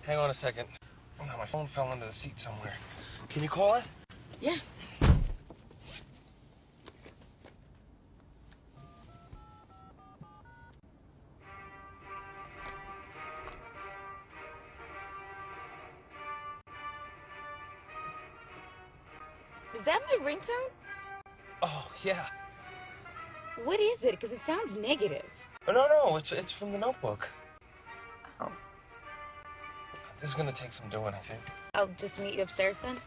hang on a second. Oh, my phone fell into the seat somewhere. Can you call it? Yeah. Is that my ringtone? Oh, yeah. What is it? Because it sounds negative. Oh, no, it's from the notebook. Oh. This is gonna take some doing, I think. I'll just meet you upstairs then?